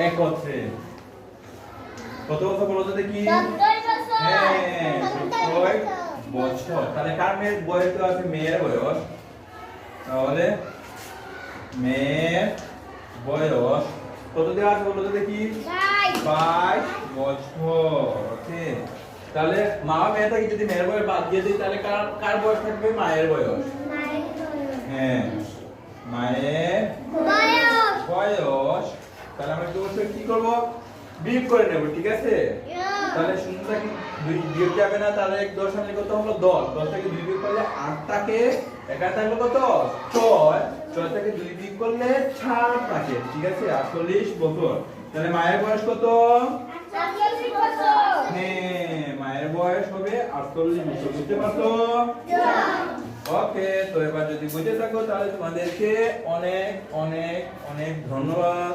একত্রে। কত বছর বলো তো দেখি? 70 বছর। হ্যাঁ 70 বছর। তাহলে কার মেয়ের বয়স তো আছে? মেয়ের বয়স। তাহলে মেয়ের বয়স কত দেওয়া আছে বলো তো দেখি? 22 বছর। ওকে, তাহলে মা মেয়ে থেকে যদি মেয়ের বয়স বাদ দিয়ে দিই তাহলে কার কার বয়স থাকবে? মায়ের বয়স। হ্যাঁ মায়ের বয়স। তাহলে আমরা কি করব? বিয়োগ করে নেব, ঠিক আছে? তাহলে শূন্যটা কি দুই বিয়োগ যাবে না, তাহলে 10 সামনে কত হলো? 10। 10 থেকে 2 বিয়োগ করলে 8 থাকে, এখানে থাকলো কত? 6। 6 থেকে 2 বিয়োগ করলে 4 থাকে, ঠিক আছে? 48 বছর। তাহলে মায়ের বয়স কত? 48 বছর। হ্যাঁ মায়ের বয়স হবে 48 বছর। বুঝতে পারছো? ওকে, তো এবার যদি বুঝে থাকো তাহলে তোমাদেরকে অনেক অনেক অনেক ধন্যবাদ।